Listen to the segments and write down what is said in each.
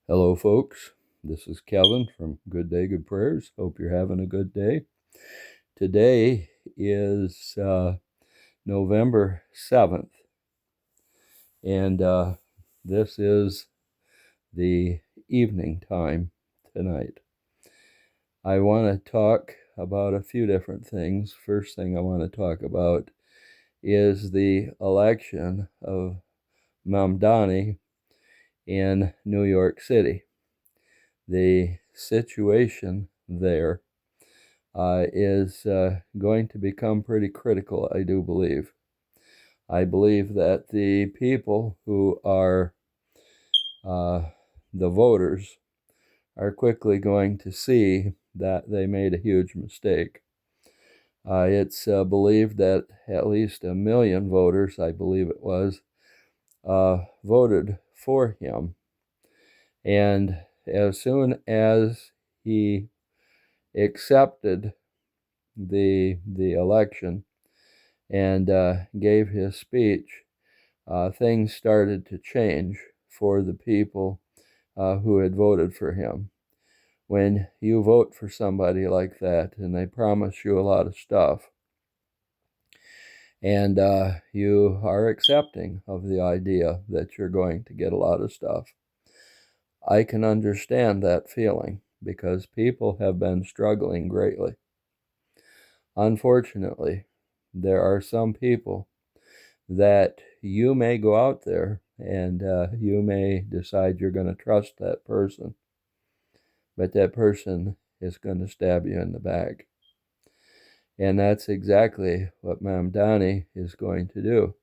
Hello, folks. This is Kevin from Good Day, Good Prayers. Hope you're having a good day. Today is November 7th, and this is the evening time tonight. I want to talk about a few different things. First thing I want to talk about is the election of Mamdani in New York City. The situation there is going to become pretty critical, I do believe. I believe that the people who are the voters are quickly going to see that they made a huge mistake. It's believed that at least 1 million voters, I believe it was, voted for him. And as soon as he accepted the election and gave his speech, things started to change for the people who had voted for him. When you vote for somebody like that and they promise you a lot of stuff, and you are accepting of the idea that you're going to get a lot of stuff, I can understand that feeling because people have been struggling greatly. Unfortunately, there are some people that you may go out there and you may decide you're going to trust that person, but that person is going to stab you in the back. And that's exactly what Mamdani is going to do.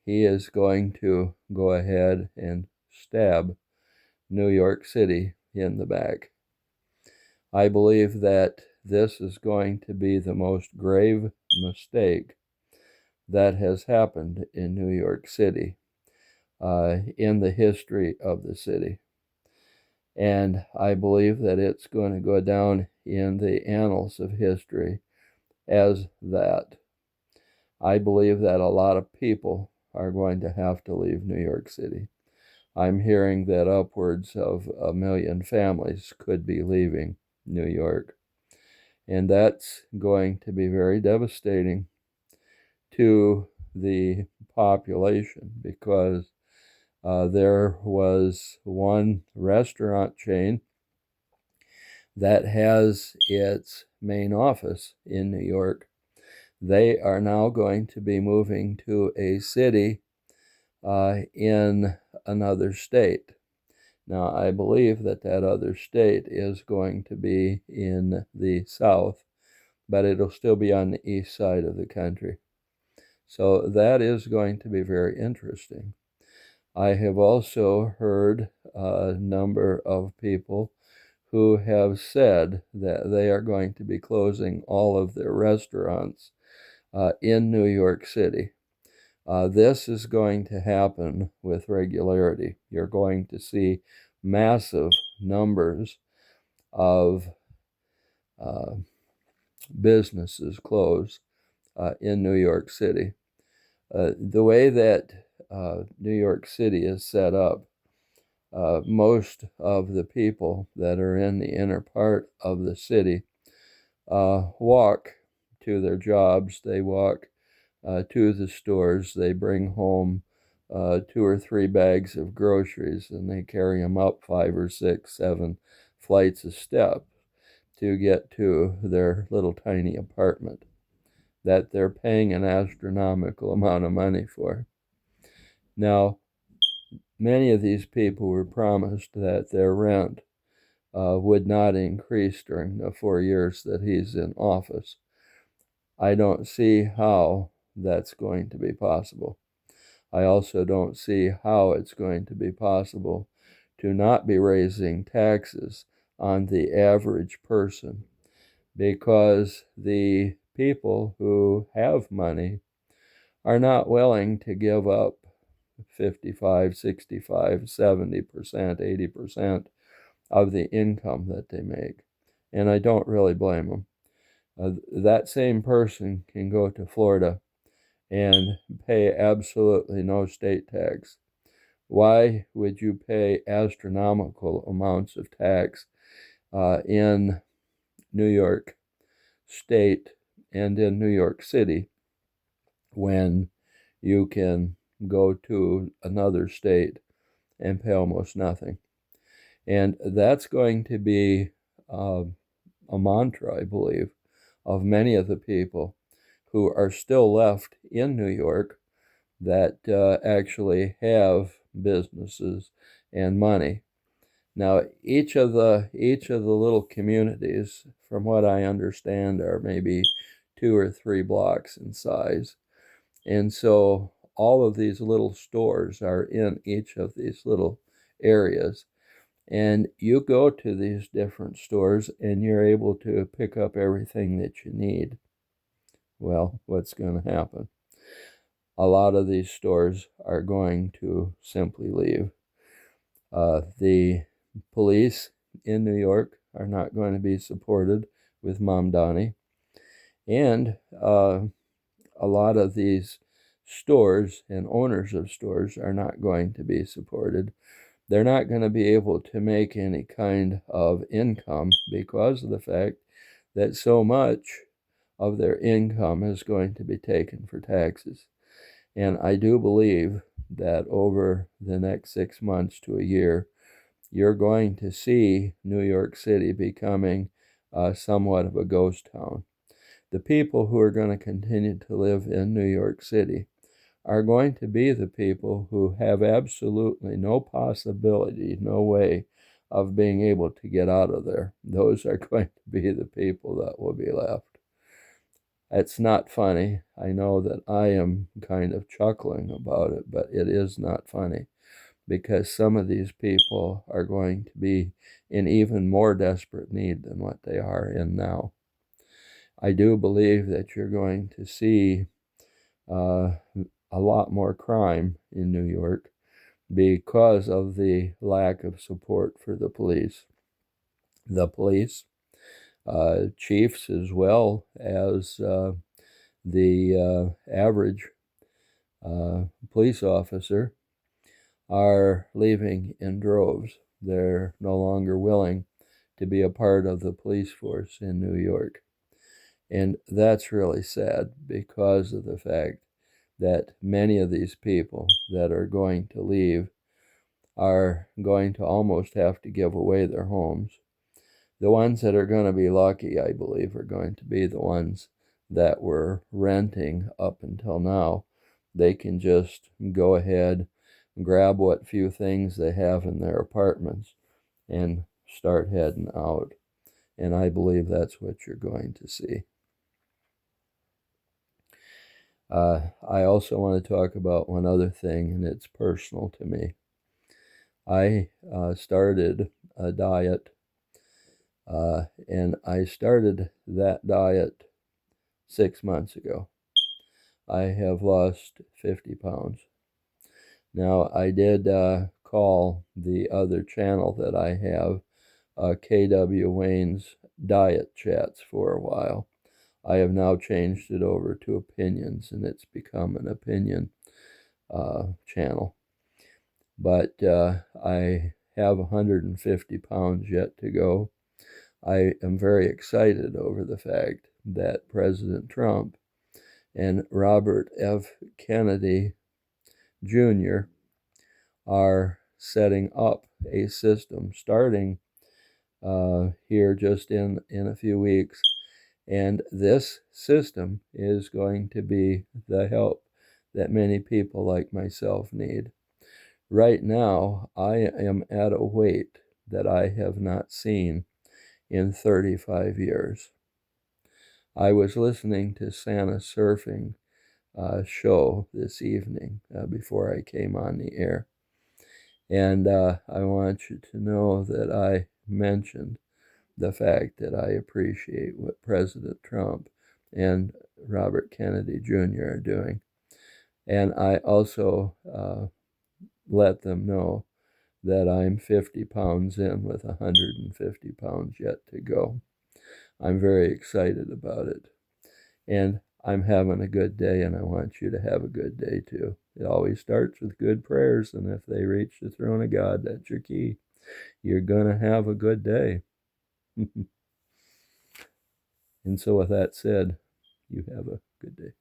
He is going to go ahead and stab New York City in the back. I believe that this is going to be the most grave mistake that has happened in New York City in the history of the city. And I believe that it's going to go down in the annals of history as that. I believe that a lot of people are going to have to leave New York City. I'm hearing that upwards of 1 million families could be leaving New York. And that's going to be very devastating to the population because there was one restaurant chain that has its main office in New York. They are now going to be moving to a city in another state. Now, I believe that that other state is going to be in the south, but it'll still be on the east side of the country. So that is going to be very interesting. I have also heard a number of people who have said that they are going to be closing all of their restaurants in New York City. This is going to happen with regularity. You're going to see massive numbers of businesses close in New York City. The way that New York City is set up, most of the people that are in the inner part of the city walk to their jobs. They walk to the stores. They bring home 2 or 3 bags of groceries and they carry them up 5 or 6, 7 flights of steps to get to their little tiny apartment that they're paying an astronomical amount of money for. Now, many of these people were promised that their rent would not increase during the 4 years that he's in office. I don't see how that's going to be possible. I also don't see how it's going to be possible to not be raising taxes on the average person, because the people who have money are not willing to give up 55, 65, 70%, 80% of the income that they make. And I don't really blame them. That same person can go to Florida and pay absolutely no state tax Why would you pay astronomical amounts of tax in New York State and in New York City when you can go to another state and pay almost nothing? And that's going to be a mantra, I believe, of many of the people who are still left in New York that actually have businesses and money. Now, each of the little communities, from what I understand, are maybe 2 or 3 blocks in size. And so all of these little stores are in each of these little areas. And you go to these different stores and you're able to pick up everything that you need. Well, what's going to happen? A lot of these stores are going to simply leave. The police in New York are not going to be supported with Mamdani. And a lot of these stores and owners of stores are not going to be supported. They're not going to be able to make any kind of income because of the fact that so much of their income is going to be taken for taxes. And I do believe that over the next 6 months to a year, you're going to see New York City becoming somewhat of a ghost town. The people who are going to continue to live in New York City are going to be the people who have absolutely no possibility, no way of being able to get out of there. Those are going to be the people that will be left. It's not funny. I know that I am kind of chuckling about it, but it is not funny because some of these people are going to be in even more desperate need than what they are in now. I do believe that you're going to see a lot more crime in New York because of the lack of support for the police. The police, chiefs, as well as the average police officer, are leaving in droves. They're no longer willing to be a part of the police force in New York. And that's really sad because of the fact that many of these people that are going to leave are going to almost have to give away their homes. The ones that are going to be lucky, I believe, are going to be the ones that were renting up until now. They can just go ahead, grab what few things they have in their apartments, and start heading out. And I believe that's what you're going to see. I also want to talk about one other thing, and it's personal to me. I started a diet, and I started that diet 6 months ago. I have lost 50 pounds. Now, I did call the other channel that I have, KW Wayne's Diet Chats, for a while. I have now changed it over to Opinions, and it's become an opinion channel. But I have 150 pounds yet to go. I am very excited over the fact that President Trump and Robert F. Kennedy Jr. are setting up a system starting here just in a few weeks. And this system is going to be the help that many people like myself need. Right now, I am at a weight that I have not seen in 35 years. I was listening to Santa Surfing show this evening before I came on the air. And I want you to know that I mentioned the fact that I appreciate what President Trump and Robert Kennedy Jr. are doing. And I also let them know that I'm 50 pounds in with 150 pounds yet to go. I'm very excited about it. And I'm having a good day, and I want you to have a good day too. It always starts with good prayers, and if they reach the throne of God, that's your key. You're going to have a good day. And so with that said, you have a good day.